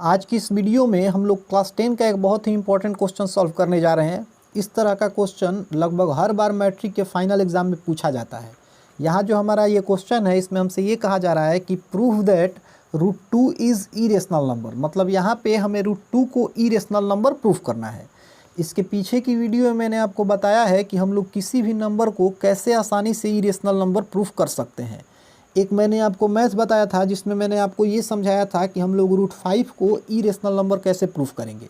आज की इस वीडियो में हम लोग क्लास 10 का एक बहुत ही इंपॉर्टेंट क्वेश्चन सॉल्व करने जा रहे हैं। इस तरह का क्वेश्चन लगभग हर बार मैट्रिक के फाइनल एग्जाम में पूछा जाता है। यहाँ जो हमारा ये क्वेश्चन है इसमें हमसे ये कहा जा रहा है कि prove that √2 is irrational number. मतलब यहाँ पे हमें √2 को इरेशनल नंबर प्रूव करना है। इसके पीछे की वीडियो में मैंने आपको बताया है कि हम लोग किसी भी नंबर को कैसे आसानी से इरेशनल नंबर प्रूफ कर सकते हैं। एक मैंने आपको मैथ बताया था जिसमें मैंने आपको ये समझाया था कि हम लोग √5 को इरेशनल नंबर कैसे प्रूफ करेंगे।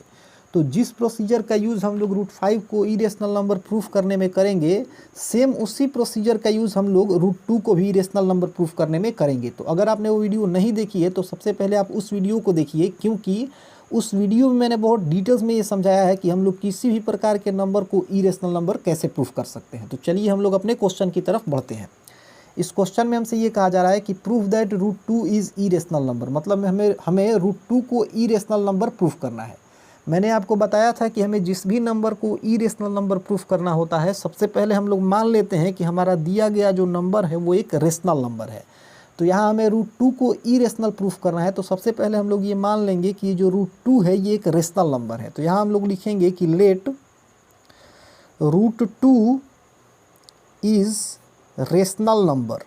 तो जिस प्रोसीजर का यूज़ हम लोग √5 को इरेशनल नंबर प्रूफ करने में करेंगे, सेम उसी प्रोसीजर का यूज़ हम लोग √2 को भी इरेशनल नंबर प्रूफ करने में करेंगे। तो अगर आपने वो वीडियो नहीं देखी है तो सबसे पहले आप उस वीडियो को देखिए, क्योंकि उस वीडियो में मैंने बहुत डिटेल्स में ये समझाया है कि हम लोग किसी भी प्रकार के नंबर को इरेशनल नंबर कैसे प्रूफ कर सकते हैं। तो चलिए हम लोग अपने क्वेश्चन की तरफ बढ़ते हैं। इस क्वेश्चन में हमसे ये कहा जा रहा है कि proof that √2 is irrational number. मतलब हमें √2 को इरेशनल नंबर प्रूफ करना है। मैंने आपको बताया था कि हमें जिस भी नंबर को इरेशनल नंबर प्रूफ करना होता है, सबसे पहले हम लोग मान लेते हैं कि हमारा दिया गया जो नंबर है वो एक रेशनल नंबर है। तो यहाँ हमें √2 को इरेशनल प्रूफ करना है, तो सबसे पहले हम लोग ये मान लेंगे कि जो √2 है ये एक रेशनल नंबर है। तो यहाँ हम लोग लिखेंगे कि let √2 is rational number.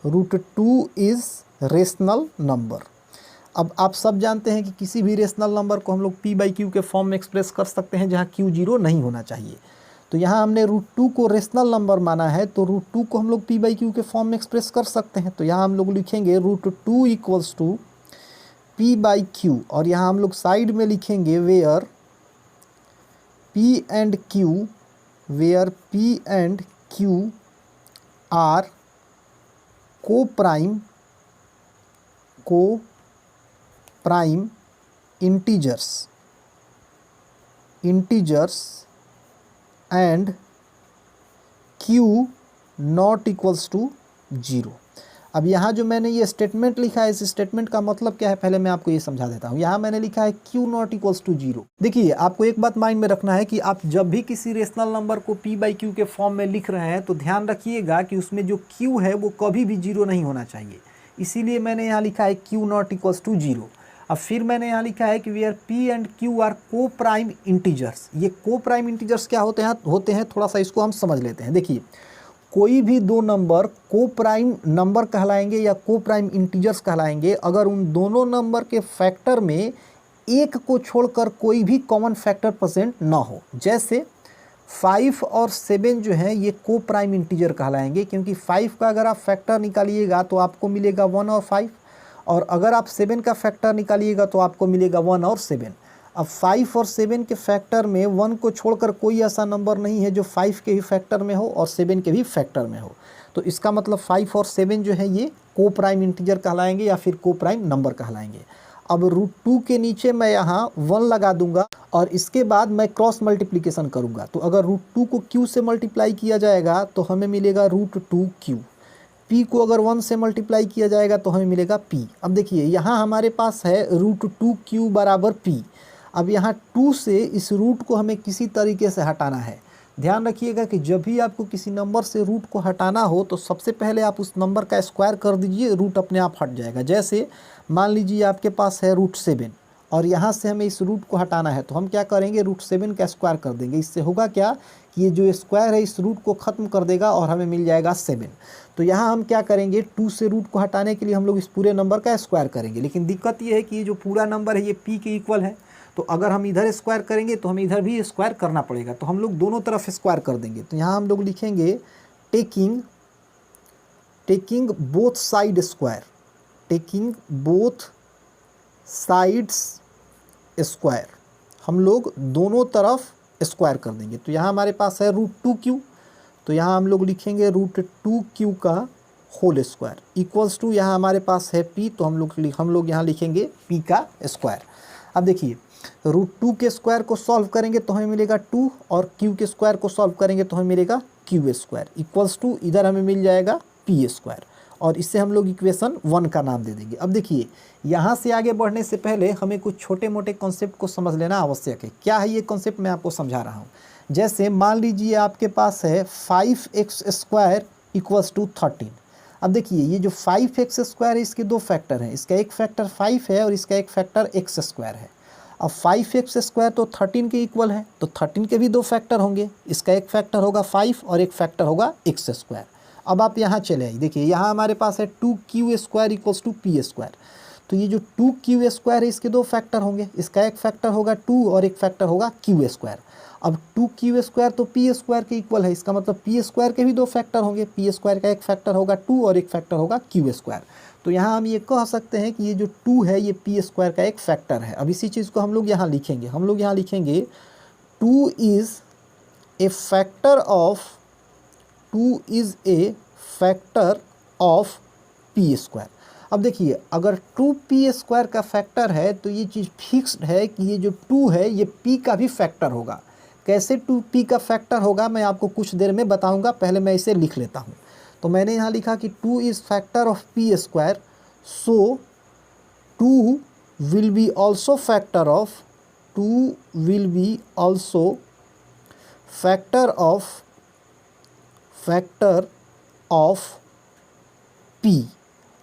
√2 is rational number. अब आप सब जानते हैं कि किसी भी रेशनल नंबर को हम लोग p/q के फॉर्म में एक्सप्रेस कर सकते हैं जहां q 0 नहीं होना चाहिए। तो यहाँ हमने √2 को रेशनल नंबर माना है, तो √2 को हम लोग p/q के फॉर्म में एक्सप्रेस कर सकते हैं। तो यहाँ हम लोग लिखेंगे √2 इक्वल्स टू p/q, और यहाँ हम लोग साइड में लिखेंगे where p and q are co-prime integers and q not equals to 0। अब यहाँ जो मैंने ये स्टेटमेंट लिखा है, इस स्टेटमेंट का मतलब क्या है पहले मैं आपको ये समझा देता हूँ। यहाँ मैंने लिखा है q नॉट इक्वल्स टू 0। देखिए, आपको एक बात माइंड में रखना है कि आप जब भी किसी रेशनल नंबर को p/q के फॉर्म में लिख रहे हैं तो ध्यान रखिएगा कि उसमें जो q है वो कभी भी 0 नहीं होना चाहिए। इसीलिए मैंने यहाँ लिखा है q नॉट इक्वल्स टू 0। अब फिर मैंने यहाँ लिखा है कि where p and q are co-prime integers. ये को-प्राइम इंटीजर्स क्या होते हैं थोड़ा सा इसको हम समझ लेते हैं। देखिए, कोई भी दो नंबर को-प्राइम नंबर कहलाएंगे या को-प्राइम इंटीजर्स कहलाएंगे अगर उन दोनों नंबर के फैक्टर में एक को छोड़कर कोई भी कॉमन फैक्टर प्रेजेंट ना हो। जैसे 5 और 7 जो हैं ये को-प्राइम इंटीजर कहलाएंगे, क्योंकि 5 का अगर आप फैक्टर निकालिएगा तो आपको मिलेगा 1 और 5, और अगर आप 7 का फैक्टर निकालिएगा तो आपको मिलेगा 1 और 7। अब 5 और 7 के फैक्टर में 1 को छोड़कर कोई ऐसा नंबर नहीं है जो 5 के भी फैक्टर में हो और 7 के भी फैक्टर में हो। तो इसका मतलब 5 और 7 जो है ये को-प्राइम इंटीजर कहलाएंगे या फिर को-प्राइम नंबर कहलाएंगे। अब √2 के नीचे मैं यहाँ 1 लगा दूंगा और इसके बाद मैं क्रॉस मल्टीप्लिकेशन करूँगा। तो अगर √2 को q से मल्टीप्लाई किया जाएगा तो हमें मिलेगा √2q। p को अगर 1 से मल्टीप्लाई किया जाएगा तो हमें मिलेगा p। अब देखिए, यहाँ हमारे पास है √2q बराबर p। अब यहाँ 2 से इस रूट को हमें किसी तरीके से हटाना है। ध्यान रखिएगा कि जब भी आपको किसी नंबर से रूट को हटाना हो तो सबसे पहले आप उस नंबर का स्क्वायर कर दीजिए, रूट अपने आप हट जाएगा। जैसे मान लीजिए आपके पास है √7 और यहाँ से हमें इस रूट को हटाना है, तो हम क्या करेंगे, √7 का स्क्वायर कर देंगे। इससे होगा क्या कि ये जो स्क्वायर है इस रूट को ख़त्म कर देगा और हमें मिल जाएगा 7। तो यहाँ हम क्या करेंगे, 2 से रूट को हटाने के लिए हम लोग इस पूरे नंबर का स्क्वायर करेंगे। लेकिन दिक्कत ये है कि ये जो पूरा नंबर है ये p के इक्वल है, तो अगर हम इधर स्क्वायर करेंगे तो हमें इधर भी स्क्वायर करना पड़ेगा। तो हम लोग दोनों तरफ स्क्वायर कर देंगे। तो यहाँ हम लोग लिखेंगे taking both side square, taking both sides square, हम लोग दोनों तरफ स्क्वायर कर देंगे। तो यहाँ हमारे पास है √2q, तो यहाँ हम लोग लिखेंगे √2q का होल स्क्वायर इक्वल्स टू, यहाँ हमारे पास है p, तो हम लोग यहाँ लिखेंगे p का स्क्वायर। अब देखिए, √2 के स्क्वायर को सॉल्व करेंगे तो हमें मिलेगा 2, और q के स्क्वायर को सॉल्व करेंगे तो हमें मिलेगा q स्क्वायर इक्वल्स टू, इधर हमें मिल जाएगा p स्क्वायर, और इससे हम लोग इक्वेशन 1 का नाम दे देंगे। अब देखिए, यहाँ से आगे बढ़ने से पहले हमें कुछ छोटे मोटे कॉन्सेप्ट को समझ लेना आवश्यक है। क्या है ये कॉन्सेप्ट, मैं आपको समझा रहा हूँ। जैसे मान लीजिए आपके पास है 5x² इक्वल्स टू 13। अब देखिए ये जो 5x² है इसके दो फैक्टर हैं, इसका एक फैक्टर 5 है और इसका एक फैक्टर x² है। अब 5x² तो 13 के इक्वल है, तो 13 के भी दो फैक्टर होंगे, इसका एक फैक्टर होगा 5 और एक फैक्टर होगा x²। अब आप यहाँ चले आइए, देखिए यहाँ हमारे पास है 2q² इक्वल्स टू p²। तो ये जो 2q² है इसके दो फैक्टर होंगे, इसका एक फैक्टर होगा 2 और एक फैक्टर होगा q²। अब 2q² तो p² के इक्वल है, इसका मतलब p² के भी दो फैक्टर होंगे, p² का एक फैक्टर होगा 2 और एक फैक्टर होगा q²। तो यहाँ हम ये कह सकते हैं कि ये जो 2 है ये p² का एक फैक्टर है। अब इसी चीज़ को हम लोग यहाँ लिखेंगे, 2 is a factor of p²। अब देखिए अगर 2p² का फैक्टर है तो ये चीज़ फिक्स्ड है कि ये जो 2 है ये p का भी फैक्टर होगा। कैसे 2p का फैक्टर होगा मैं आपको कुछ देर में बताऊंगा, पहले मैं इसे लिख लेता हूँ। तो मैंने यहाँ लिखा कि 2 is factor of p², so 2 will be also factor of p।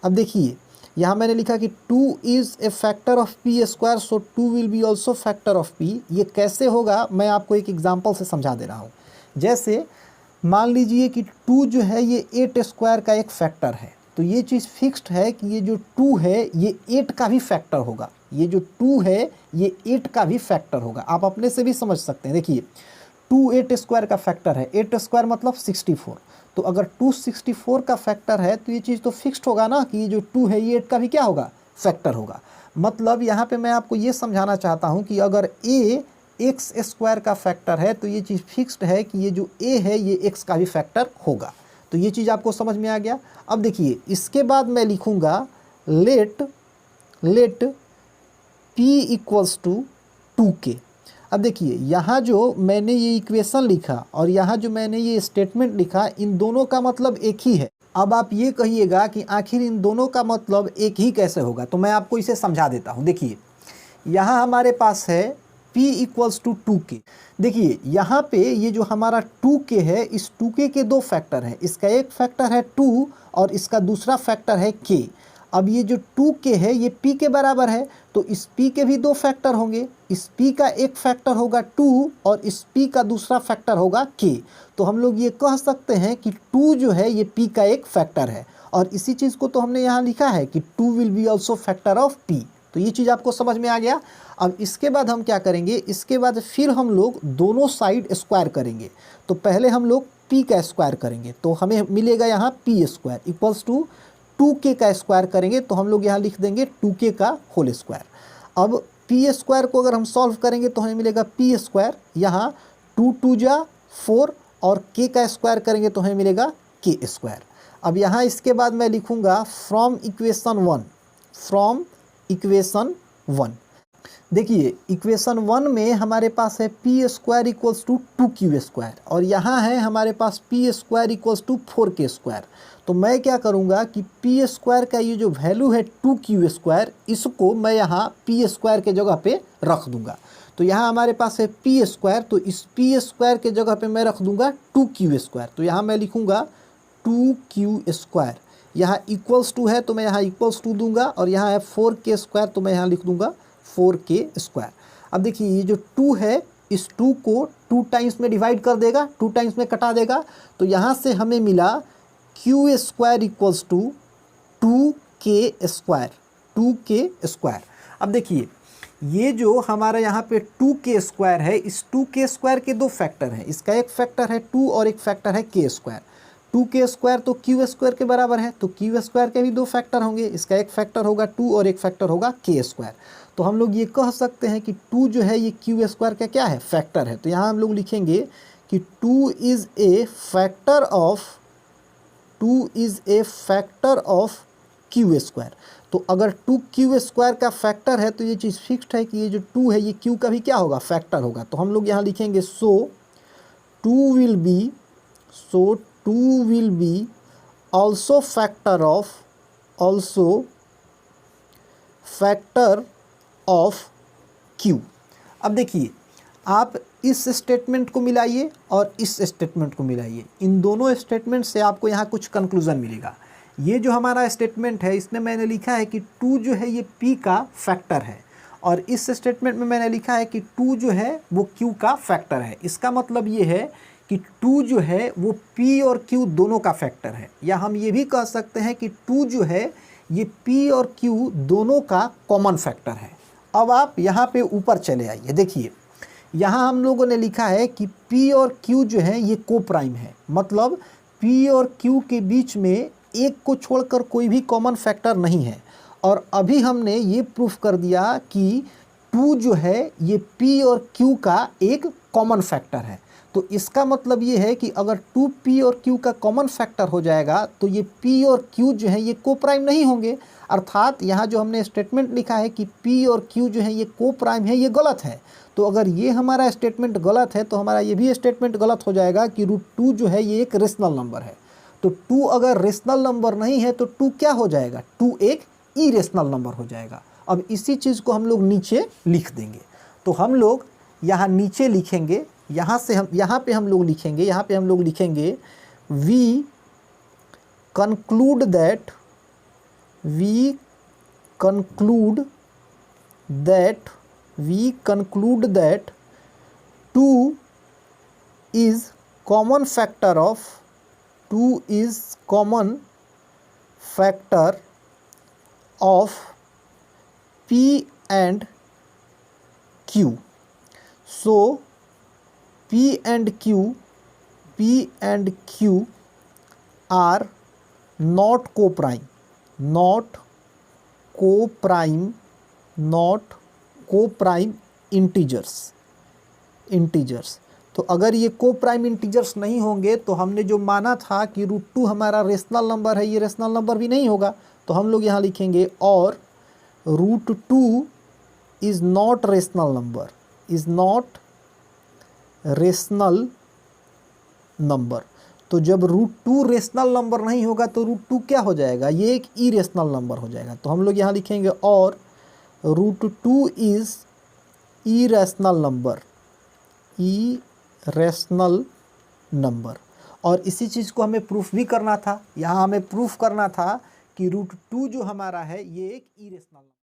अब देखिए यहाँ मैंने लिखा कि 2 is a factor of p², so 2 will be also factor of p। ये कैसे होगा मैं आपको एक एग्जांपल से समझा दे रहा हूँ। जैसे मान लीजिए कि 2 जो है ये 8² का एक फैक्टर है, तो ये चीज़ फिक्स्ड है कि ये जो 2 है ये 8 का भी फैक्टर होगा, ये जो 2 है ये 8 का भी फैक्टर होगा। आप अपने से भी समझ सकते हैं, देखिए 2 8² का फैक्टर है, 8² मतलब 64। तो अगर 2 64 का फैक्टर है तो ये चीज़ तो फिक्स्ड होगा ना कि ये जो 2 है ये 8 का भी क्या होगा, फैक्टर होगा। मतलब यहाँ पे मैं आपको ये समझाना चाहता हूँ कि अगर a x² का फैक्टर है तो ये चीज़ फिक्स्ड है कि ये जो a है ये x का भी फैक्टर होगा। तो ये चीज़ आपको समझ में आ गया। अब देखिए इसके बाद मैं लिखूँगा late p equals to 2k। अब देखिए यहाँ जो मैंने ये इक्वेशन लिखा और यहाँ जो मैंने ये स्टेटमेंट लिखा, इन दोनों का मतलब एक ही है। अब आप ये कहिएगा कि आखिर इन दोनों का मतलब एक ही कैसे होगा, तो मैं आपको इसे समझा देता हूँ। देखिए यहाँ हमारे पास है p इक्वल्स टू 2k। देखिए यहाँ पे ये जो हमारा 2k है, इस 2k के दो फैक्टर हैं, इसका एक फैक्टर है 2 और इसका दूसरा फैक्टर है k। अब ये जो 2k है ये p के बराबर है, तो इस p के भी दो फैक्टर होंगे, इस p का एक फैक्टर होगा 2 और इस p का दूसरा फैक्टर होगा k। तो हम लोग ये कह सकते हैं कि 2 जो है ये p का एक फैक्टर है, और इसी चीज़ को तो हमने यहाँ लिखा है कि 2 will be also factor of p। तो ये चीज़ आपको समझ में आ गया। अब इसके बाद हम क्या करेंगे, इसके बाद फिर हम लोग दोनों साइड स्क्वायर करेंगे। तो पहले हम लोग p का स्क्वायर करेंगे, तो हमें मिलेगा यहाँ p² इक्वल्स टू 2k का स्क्वायर करेंगे, तो हम लोग यहाँ लिख देंगे 2k का होल स्क्वायर। अब p² को अगर हम सॉल्व करेंगे तो हमें मिलेगा p², यहाँ 2 2 जा 4 और k का स्क्वायर करेंगे तो हमें मिलेगा k²। अब यहाँ इसके बाद मैं लिखूँगा फ्रॉम इक्वेशन 1। देखिए इक्वेशन 1 में हमारे पास है p² इक्वल्स टू 2q², और यहाँ है हमारे पास p² इक्वल्स टू 4k²। तो मैं क्या करूँगा कि p² का ये जो वैल्यू है 2q², इसको मैं यहाँ p² के जगह पे रख दूँगा। तो यहाँ हमारे पास है p², तो इस p² के जगह पे मैं रख दूँगा 2q²। तो यहाँ मैं लिखूँगा 2q², यहाँ इक्वल्स टू है तो मैं यहाँ इक्वल्स टू दूंगा, और यहाँ है 4k² तो मैं यहाँ लिख दूंगा 4k²। अब देखिए ये जो 2 है इस 2 को 2 टाइम्स में डिवाइड कर देगा, 2 टाइम्स में कटा देगा, तो यहाँ से हमें मिला q² इक्वल्स टू 2k²। अब देखिए ये जो हमारा यहाँ पे 2k² है, इस 2k² के दो फैक्टर हैं, इसका एक फैक्टर है 2 और एक फैक्टर है k²। 2k² तो q² के बराबर है, तो q² के भी दो फैक्टर होंगे, इसका एक फैक्टर होगा 2 और एक फैक्टर होगा k²। तो हम लोग ये कह सकते हैं कि 2 जो है ये q² का क्या है, फैक्टर है। तो यहाँ हम लोग लिखेंगे कि 2 is a factor of q²। तो अगर 2q² का फैक्टर है तो ये चीज़ फिक्स्ड है कि ये जो 2 है ये q का भी क्या होगा, फैक्टर होगा। तो हम लोग यहाँ लिखेंगे सो 2 will be also factor of q। अब देखिए आप इस स्टेटमेंट को मिलाइए और इस स्टेटमेंट को मिलाइए, इन दोनों स्टेटमेंट से आपको यहाँ कुछ कंक्लूज़न मिलेगा। ये जो हमारा स्टेटमेंट है इसमें मैंने लिखा है कि 2 जो है ये p का फैक्टर है, और इस स्टेटमेंट में मैंने लिखा है कि 2 जो है वो q का फैक्टर है। इसका मतलब ये है कि 2 जो है वो p और q दोनों का फैक्टर है, या हम ये भी कह सकते हैं कि 2 जो है ये p और q दोनों का कॉमन फैक्टर है। अब आप यहाँ पे ऊपर चले आइए, देखिए यहाँ हम लोगों ने लिखा है कि p और q जो है ये को प्राइम है, मतलब p और q के बीच में एक को छोड़कर कोई भी कॉमन फैक्टर नहीं है। और अभी हमने ये प्रूफ कर दिया कि 2 जो है ये p और q का एक कॉमन फैक्टर है। तो इसका मतलब ये है कि अगर 2p और q का कॉमन फैक्टर हो जाएगा तो ये p और q जो है ये को प्राइम नहीं होंगे, अर्थात यहाँ जो हमने स्टेटमेंट लिखा है कि p और q जो है ये को प्राइम है, ये गलत है। तो अगर ये हमारा स्टेटमेंट गलत है तो हमारा ये भी स्टेटमेंट गलत हो जाएगा कि √2 जो है ये एक रेशनल नंबर है। तो 2 अगर रेशनल नंबर नहीं है तो 2 क्या हो जाएगा, 2 एक इरेशनल नंबर हो जाएगा। अब इसी चीज़ को हम लोग नीचे लिख देंगे। तो हम लोग यहाँ नीचे लिखेंगे, यहाँ पे हम लोग लिखेंगे we conclude that 2 is common factor of p and q. So p and q are not co-prime integers। तो अगर ये को प्राइम इंटीजर्स नहीं होंगे तो हमने जो माना था कि √2 हमारा रेशनल नंबर है, ये रेशनल नंबर भी नहीं होगा। तो हम लोग यहाँ लिखेंगे और √2 इज़ नॉट रेशनल नंबर। तो जब √2 रेशनल नंबर नहीं होगा तो √2 क्या हो जाएगा, ये एक इरेशनल नंबर हो जाएगा। तो हम लोग यहाँ लिखेंगे और √2 इज़ इरेशनल नंबर। और इसी चीज़ को हमें प्रूफ भी करना था। यहाँ हमें प्रूफ करना था कि √2 जो हमारा है ये एक इरेशनल